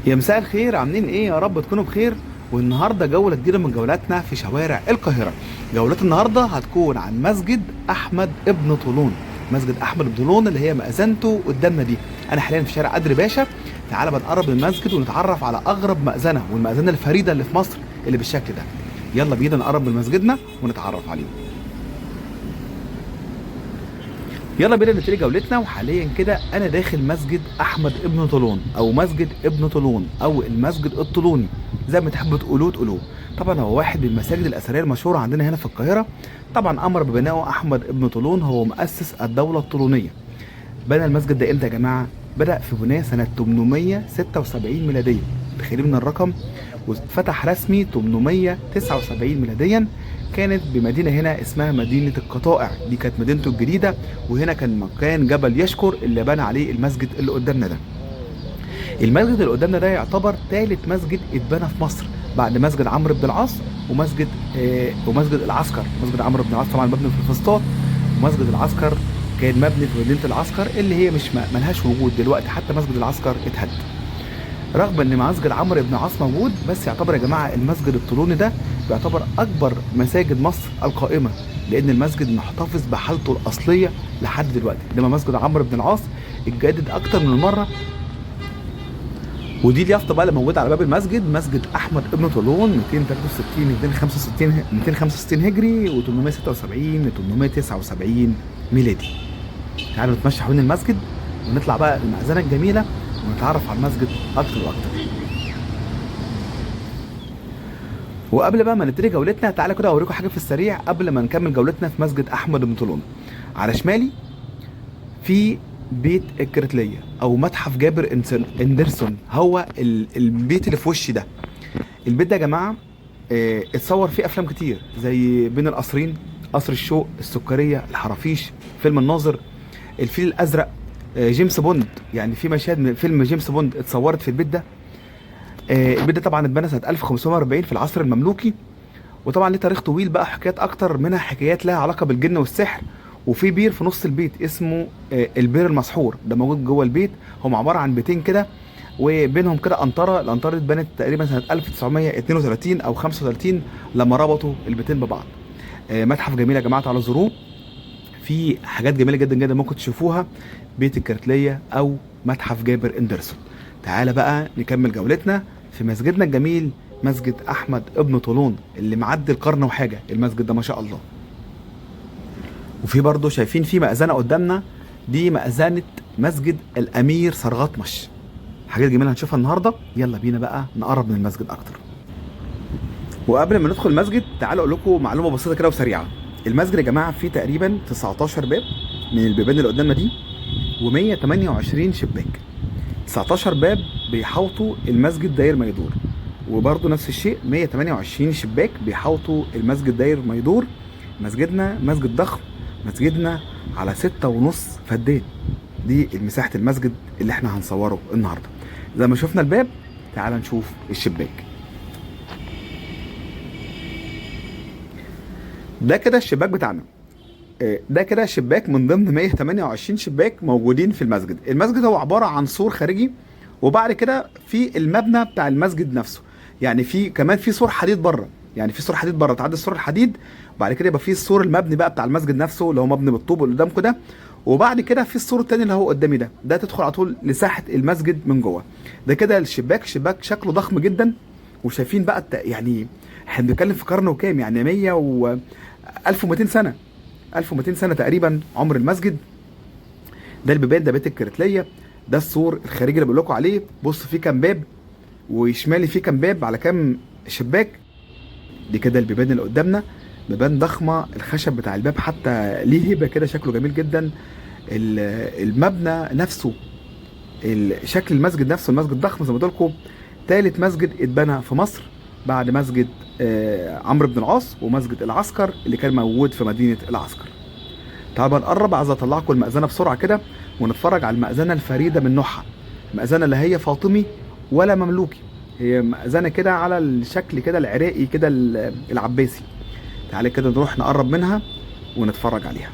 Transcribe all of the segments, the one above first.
يا مساء الخير، عاملين ايه؟ يا رب تكونوا بخير. والنهارده جوله جديده من جولاتنا في شوارع القاهره. جولات النهارده هتكون عن مسجد احمد ابن طولون. مسجد احمد ابن طولون اللي هي مأذنته قدامنا دي. انا حاليا في شارع قدر باشا. تعالى بنقرب من المسجد ونتعرف على اغرب مأذنه والمأذنه الفريده اللي في مصر اللي بالشكل ده. يلا بينا نقرب من مسجدنا ونتعرف عليه. يلا بينا نبتدي جولتنا. وحاليا كده انا داخل مسجد احمد ابن طولون او مسجد ابن طولون او المسجد الطولوني زي ما تحبوا تقولوه. طبعا هو واحد من المساجد الاثريه المشهوره عندنا هنا في القاهره. طبعا امر ببنائه احمد ابن طولون، هو مؤسس الدوله الطولونيه. بنى المسجد ده امتى يا جماعه؟ بدأ في بناء سنه 876 ميلاديه. تخيلين من الرقم. واتفتح رسمي 879 ميلاديا. كانت بمدينه هنا اسمها مدينه القطائع، دي كانت مدينته الجديده. وهنا كان مكان جبل يشكر اللي بنى عليه المسجد اللي قدامنا ده. المسجد اللي قدامنا ده يعتبر ثالث مسجد اتبنى في مصر بعد مسجد عمرو بن العاص ومسجد العسكر. مسجد عمرو بن العاص طبعا مبني في الفسطاط، ومسجد العسكر كان مبني في مدينه العسكر اللي هي مش ملهاش وجود دلوقتي. حتى مسجد العسكر اتهد رغم ان مسجد عمرو بن العاص موجود. بس يعتبر يا جماعه المسجد الطولوني ده بيعتبر اكبر مساجد مصر القائمه، لان المسجد محتفظ بحالته الاصليه لحد دلوقتي. انما مسجد عمرو بن العاص اتجدد اكتر من مره. ودي اليافطه بقى اللي موجوده على باب المسجد: مسجد احمد ابن طولون 263 265 هجري و876 879 ميلادي. تعالوا نتمشى حوالين المسجد ونطلع بقى المأذنه الجميله ونتعرف على المسجد اكتر واكتر. وقبل بقى ما نبتدي جولتنا تعالى كده اوريكم حاجه في السريع قبل ما نكمل جولتنا في مسجد احمد بن طولون. على شمالي في بيت الكرتليه او متحف جابر اندرسون. هو البيت اللي في وشي ده. البيت ده يا جماعه اتصور فيه افلام كتير زي بين القصرين، قصر الشوق، السكريه، الحرافيش، فيلم الناظر، الفيل الازرق، جيمس بوند. يعني في مشاهد من فيلم جيمس بوند اتصورت في البيت ده. البيت ده طبعا اتبنى سنه 1540 في العصر المملوكي. وطبعا ليه تاريخ طويل بقى، حكايات اكتر منها حكايات لها علاقه بالجن والسحر. وفي بير في نص البيت اسمه البير المسحور، ده موجود جوه البيت. هم عباره عن بيتين كده وبينهم كده قنطره. القنطره دي اتبنت تقريبا سنه 1932 او 35 لما ربطوا البيتين ببعض. متحف جميل يا جماعه، تعالوا زوروه. في حاجات جميله جدا جدا ممكن تشوفوها. بيت الكرتليه او متحف جابر اندرسون. تعالى بقى نكمل جولتنا في مسجدنا الجميل، مسجد احمد ابن طولون اللي معدي القرن وحاجه. المسجد ده ما شاء الله. وفي برضه شايفين في مأذنه قدامنا، دي مأذنه مسجد الامير سرغطمش. حاجات جميله هنشوفها النهارده. يلا بينا بقى نقرب من المسجد اكتر. وقبل ما ندخل المسجد تعالوا اقول لكم معلومه بسيطه كده وسريعه. المسجد يا جماعه فيه تقريبا 19 باب من البيبان اللي قدامنا دي، و128 شباك. 19 باب بيحوطوا المسجد داير ما يدور. وبرضه نفس الشيء 128 شباك بيحوطوا المسجد داير ما يدور. مسجدنا مسجد ضخم. مسجدنا على 6.5 فدان. دي مساحة المسجد اللي احنا هنصوره النهاردة. زي ما شفنا الباب تعال نشوف الشباك. ده كده الشباك بتاعنا. ده كده شباك من ضمن 128 شباك موجودين في المسجد. المسجد هو عبارة عن سور خارجي، وبعد كده في المبنى بتاع المسجد نفسه. يعني في كمان في سور حديد بره. يعني في سور حديد بره تعدي السور الحديد، وبعد كده يبقى في السور المبني بقى بتاع المسجد نفسه اللي هو مبني بالطوب اللي قدامكم ده. وبعد كده في السور التاني اللي هو قدامي ده تدخل على طول لساحة المسجد من جوه. ده كده الشباك شكله ضخم جدا. وشايفين بقى يعني احنا بنتكلم في قرن وكام، يعني 100 و 1200 سنة. 1200 سنة تقريبا عمر المسجد. ده البيبان، ده بيت الكرتلية. ده السور الخارجي اللي بقول لكم عليه. بص فيه كام باب، وشمالي فيه كام باب على كام شباك. دي كده البيبان اللي قدامنا، بيبان ضخمة. الخشب بتاع الباب حتى ليه هيبة كده، شكله جميل جدا. المبنى نفسه، شكل المسجد نفسه، المسجد ضخم زي ما قلت لكم. تالت مسجد اتبنى في مصر بعد مسجد عمرو بن العاص ومسجد العسكر اللي كان موجود في مدينة العسكر. تعالوا نقرب، عايز اطلعكم المأذنة بسرعة كده ونتفرج على المأذنة الفريدة من نوعها. المأذنة اللي هي فاطمي ولا مملوكي، هي مأذنة كده على الشكل كده العراقي كده العباسي. تعالى كده نروح نقرب منها ونتفرج عليها.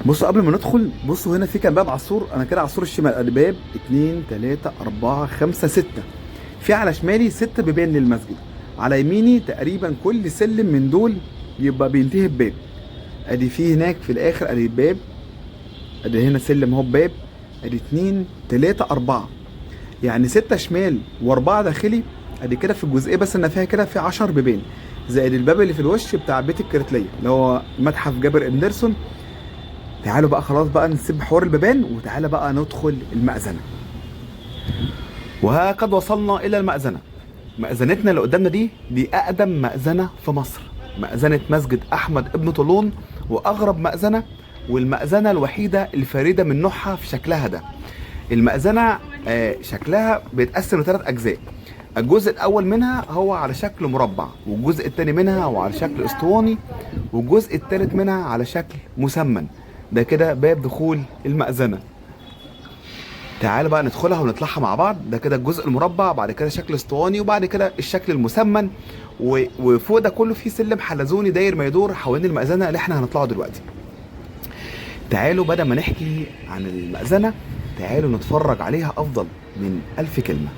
بصوا قبل ما ندخل، بصوا هنا في كام باب على السور، انا كده على السور الشمال ادي باب 2 3 4 5 6. في على شمالي 6 بيبان للمسجد. على يميني تقريبا كل سلم من دول يبقى بينتهي بباب. ادي في هناك في الاخر ادي باب، ادي هنا سلم اهو باب، ادي 2 3 4، يعني 6 شمال و4 داخلي. ادي كده في الجزئيه بس انا فيها كده في 10 بيبان، زائد الباب اللي في الوش بتاع بيت الكرتليه اللي هو متحف جابر اندرسون. تعالوا بقى خلاص بقى نسيب حوار البيبان وتعالى بقى ندخل المأذنة. وقد وصلنا إلى المأذنة. مأذنتنا اللي قدامنا دي أقدم مأذنة في مصر، مأذنة مسجد أحمد ابن طولون، وأغرب مأذنة والمأذنة الوحيدة الفريدة من نوعها في شكلها ده. المأذنة شكلها بيتقسم لثلاث أجزاء. الجزء الأول منها هو على شكل مربع، والجزء الثاني منها هو على شكل اسطواني، والجزء الثالث منها على شكل مسمن. ده كده باب دخول المأذنة. تعالوا بقى ندخلها ونطلعها مع بعض. ده كده الجزء المربع، بعد كده شكل اسطواني، وبعد كده الشكل المسمن، وفوق ده كله فيه سلم حلزوني داير ما يدور حوالين المأذنة اللي احنا هنطلعه دلوقتي. تعالوا بدل ما نحكي عن المأذنة، تعالوا نتفرج عليها أفضل من 1000 كلمة.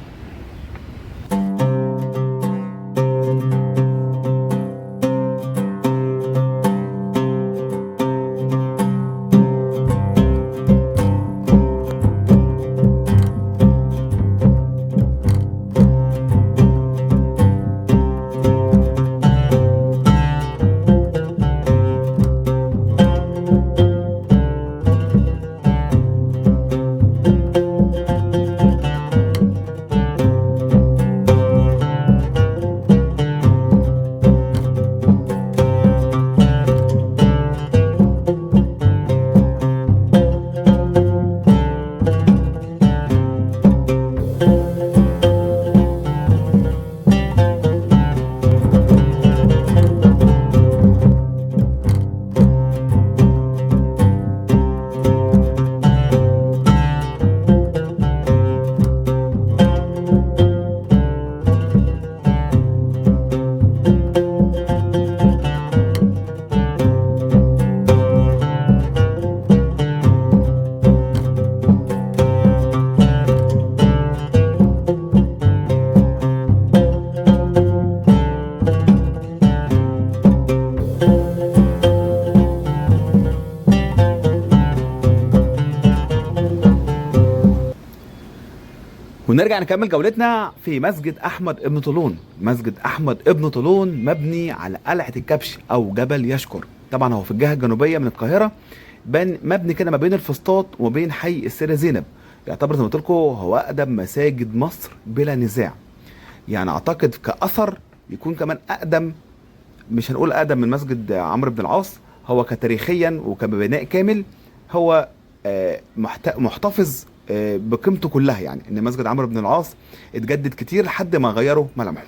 ونرجع نكمل جولتنا في مسجد احمد ابن طولون. مسجد احمد ابن طولون مبني على قلعه الكبش او جبل يشكر. طبعا هو في الجهه الجنوبيه من القاهره، مبني كده ما بين الفسطاط وما بين حي السيده زينب. يعتبر زي ما قلت لكم هو اقدم مساجد مصر بلا نزاع. يعني اعتقد كاثر يكون كمان اقدم، مش هنقول اقدم من مسجد عمرو بن العاص. هو كتاريخيا وكبناء كامل هو محتفظ بقيمته كلها. يعني ان مسجد عمرو بن العاص اتجدد كتير لحد ما غيروا ملامحه.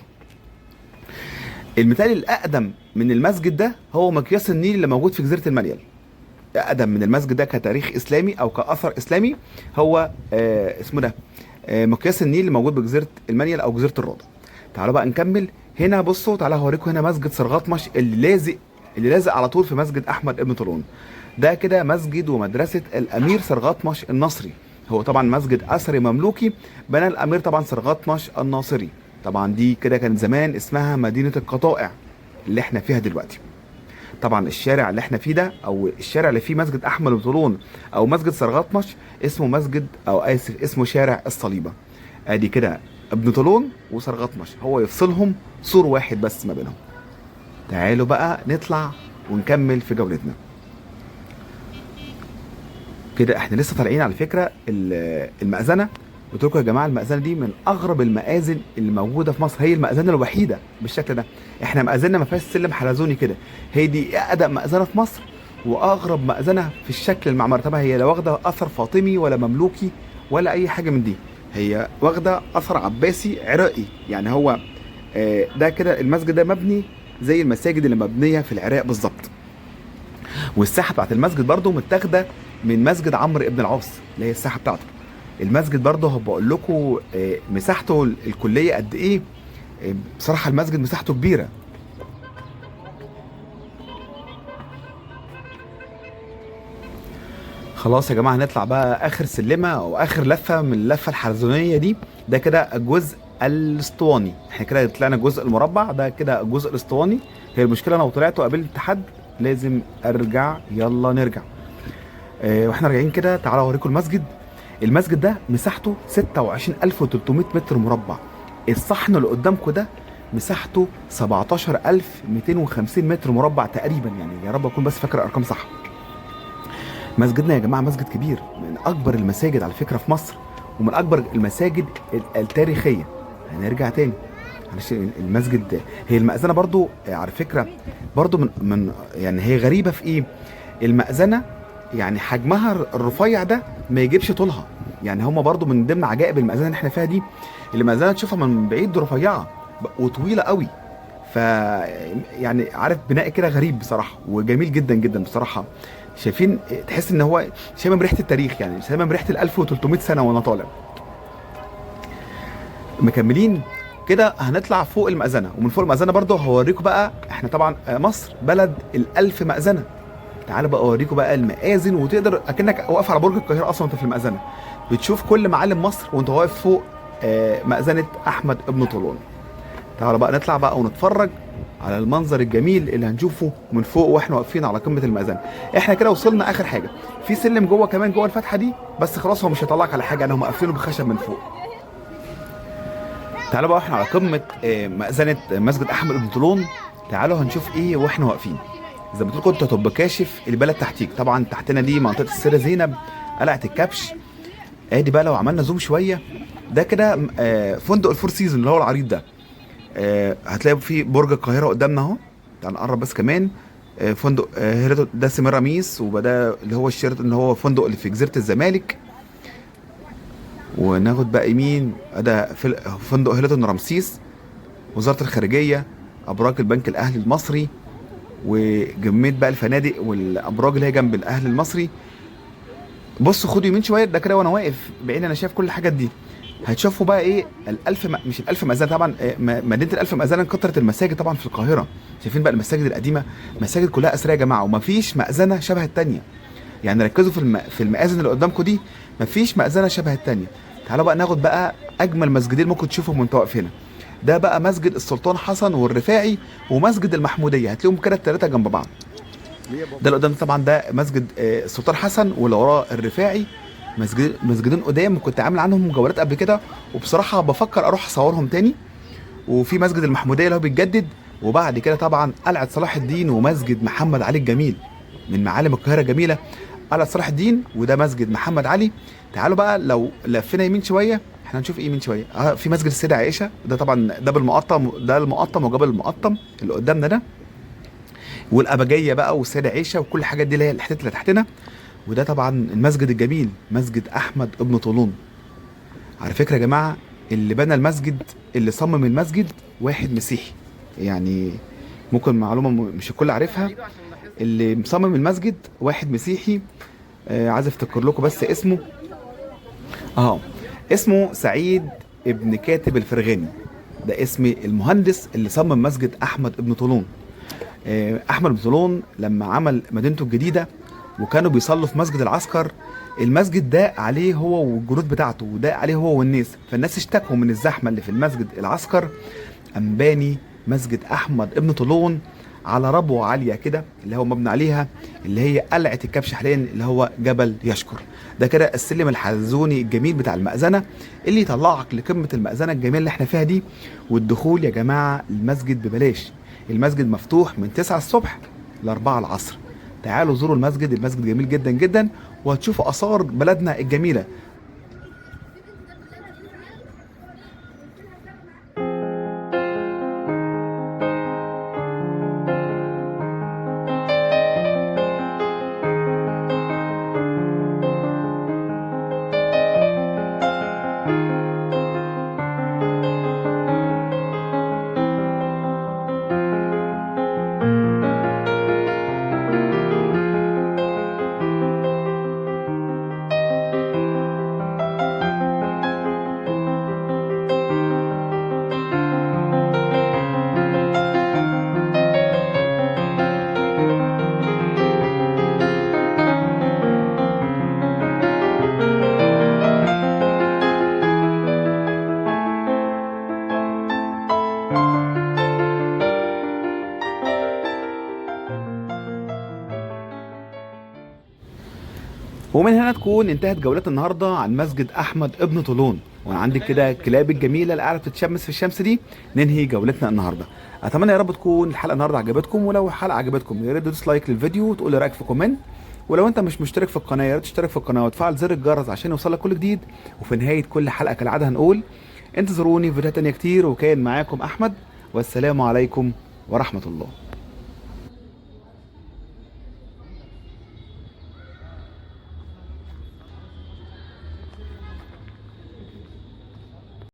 المثال الاقدم من المسجد ده هو مقياس النيل اللي موجود في جزيره المنيل. اقدم من المسجد ده كتاريخ اسلامي او كاثر اسلامي هو اسمه ده مقياس النيل اللي موجود بجزيره المنيل او جزيره الروضه. تعالوا بقى نكمل هنا. بصوا تعالوا هوريكم هنا مسجد صرغطمش اللي لازق على طول في مسجد احمد ابن طولون. ده كده مسجد ومدرسه الامير صرغطمش النصري. هو طبعا مسجد اثري مملوكي بنى الامير طبعا صرغطمش الناصري. طبعا دي كده كان زمان اسمها مدينه القطائع اللي احنا فيها دلوقتي. طبعا الشارع اللي احنا فيه ده او الشارع اللي فيه مسجد احمد بن طولون او مسجد صرغطمش اسمه مسجد او اسف اسمه شارع الصليبه. ادي كده ابن طولون وصرغطمش هو يفصلهم سور واحد بس ما بينهم. تعالوا بقى نطلع ونكمل في جولتنا. كده احنا لسه طالعين على فكره المأذنه. قلت لكم يا جماعه المأذنه دي من اغرب المآذن اللي موجوده في مصر، هي المأذنه الوحيده بالشكل ده. احنا مأذننا ما فيهاش سلم حلزوني كده، هي دي اقدم مأذنه في مصر واغرب مأذنه في الشكل المعماري. طبعا هي لا واخده اثر فاطمي ولا مملوكي ولا اي حاجه من دي، هي واخده اثر عباسي عراقي. يعني هو ده كده المسجد ده مبني زي المساجد اللي مبنيه في العراق بالظبط. والساحه بتاعت المسجد برضو متاخده من مسجد عمرو بن العاص اللي هي الساحه بتاعته. المسجد برضه بقول لكم مساحته الكليه قد ايه. بصراحه المسجد مساحته كبيره. خلاص يا جماعة، هنطلع بقى آخر سلمة أو آخر لفة من اللفة الحلزونية دي. ده كده الجزء الاسطواني. احنا كده طلعنا الجزء المربع، ده كده الجزء الاسطواني. هي المشكلة لو طلعت وقابلت حد لازم أرجع. يلا نرجع. واحنا راجعين كده تعالوا أوريكم المسجد. المسجد ده مساحته 26300 متر مربع. الصحن اللي قدامكم ده مساحته 17250 متر مربع تقريبا، يعني يا رب أكون بس فاكر الأرقام صح. مسجدنا يا جماعه مسجد كبير، من اكبر المساجد على فكره في مصر، ومن اكبر المساجد التاريخيه. هنرجع تاني معلش. المسجد، هي المأذنه برضو على فكره برضو من يعني هي غريبه في ايه. المأذنه يعني حجمها الرفيع ده ما يجيبش طولها. يعني هما برضو من ضمن عجائب المأذنه اللي احنا فيها دي، المأذنه تشوفها من بعيد رفيعه وطويله قوي. ف يعني عارف بناء كده غريب بصراحه وجميل جدا جدا بصراحه. شايفين تحس ان هو شامم ريحه التاريخ، يعني شامم ريحه ال 1300 سنه وانا طالع. مكملين كده هنطلع فوق المأذنه، ومن فوق المأذنه برضه هوريكم بقى. احنا طبعا مصر بلد ال1000 مأذنه. تعالوا بقى اوريكم بقى المآذن، وتقدر اكنك واقف على برج القاهره اصلا وانت في المأذنه. بتشوف كل معالم مصر وانت واقف فوق مأذنه احمد ابن طولون. تعالوا بقى نطلع بقى ونتفرج على المنظر الجميل اللي هنشوفه من فوق واحنا واقفين على قمه المأذنه. احنا كده وصلنا اخر حاجه. في سلم جوه كمان جوه الفتحه دي، بس خلاص هو مش هيطلعك على حاجه، هم قافلينه بخشب من فوق. تعالوا بقى احنا على قمه مأذنه مسجد احمد بن طولون. تعالوا هنشوف ايه واحنا واقفين. زي ما قلت لكم انت هتبقى كاشف البلد تحتيك. طبعا تحتنا دي منطقه السيده زينب، قلعه الكبش. ادي بقى لو عملنا زوم شويه، ده كده فندق الفور سيزون اللي هو العريض ده. هتلاقي في برج القاهره قدامنا اهو. تعال نقرب بس كمان. فندق هيلتون ده سيميراميس، وده اللي هو الشيراتون اللي هو فندق اللي في جزيره الزمالك. وناخد بقى يمين، ده فندق هيلتون رمسيس، وزاره الخارجيه، ابراج البنك الاهلي المصري، وجميت بقى الفنادق والابراج اللي هي جنب الاهلي المصري. بصوا خدوا يمين شويه، ده كده وانا واقف بعيد انا شايف كل الحاجات دي. هتشوفوا بقى ايه مش الألف مأذنة طبعا. مدينة الألف مأذنة كترت المساجد طبعا في القاهرة. شايفين بقى المساجد القديمة، مساجد كلها أثرية يا جماعة، ومفيش مأذنة شبه التانية. يعني ركزوا في المآذن اللي قدامكم دي، مفيش مأذنة شبه التانية. تعالوا بقى ناخد بقى أجمل مسجدين ممكن تشوفهم وأنت واقف هنا. ده بقى مسجد السلطان حسن والرفاعي، ومسجد المحمودية. هتلاقيهم كده التلاتة جنب بعض. ده اللي قدام طبعا ده مسجد السلطان حسن، واللي وراه الرفاعي. مسجدين قدام كنت عامل عنهم جولات قبل كده، وبصراحه بفكر اروح اصورهم تاني. وفي مسجد المحموديه اللي هو بيتجدد. وبعد كده طبعا قلعه صلاح الدين ومسجد محمد علي الجميل، من معالم القاهره جميله قلعه صلاح الدين، وده مسجد محمد علي. تعالوا بقى لو لفينا يمين شويه احنا هنشوف ايه يمين شويه. في مسجد السيده عائشه، ده طبعا ده بالمقطم، ده المقطم وجبل المقطم اللي قدامنا ده، والابجيه بقى والسيده عائشه وكل الحاجات دي اللي هي الحتت اللي تحتنا. وده طبعا المسجد الجميل مسجد احمد ابن طولون. على فكره يا جماعه، اللي بنى المسجد، اللي صمم المسجد واحد مسيحي. يعني ممكن معلومه مش الكل عارفها، اللي مصمم المسجد واحد مسيحي. عايز افتكر لكم بس اسمه. اسمه سعيد ابن كاتب الفرغاني. ده اسم المهندس اللي صمم مسجد احمد ابن طولون. احمد بن طولون لما عمل مدينته الجديده وكانوا بيصلوا في مسجد العسكر، المسجد ده عليه هو والجنود بتاعته، وده عليه هو والناس. فالناس اشتكوا من الزحمه اللي في المسجد العسكر، قام باني مسجد احمد ابن طولون على ربوه عاليه كده اللي هو مبني عليها، اللي هي قلعه الكبش حاليا، اللي هو جبل يشكر. ده كده السلم الحلزوني الجميل بتاع المأذنه، اللي يطلعك لقمه المأذنه الجميله اللي احنا فيها دي. والدخول يا جماعه المسجد ببلاش. المسجد مفتوح من 9 الصبح ل 4 العصر. تعالوا زوروا المسجد. المسجد جميل جدا جدا، وهتشوفوا اثار بلدنا الجميله. اتمنى تكون انتهت جولتنا النهارده عن مسجد احمد ابن طولون، وانا عندك كده الكلاب الجميله اللي قاعده بتتشمس في الشمس دي. ننهي جولتنا النهارده. اتمنى يا رب تكون الحلقه النهارده عجبتكم، ولو الحلقه عجبتكم يا ريت تدوس لايك للفيديو وتقول لي رايك في كومنت. ولو انت مش مشترك في القناه يا ريت تشترك في القناه وتفعل زر الجرس عشان يوصلك كل جديد. وفي نهايه كل حلقه كالعاده هنقول انتظروني في فيديوهات تانيه كتير، وكان معاكم احمد، والسلام عليكم ورحمه الله.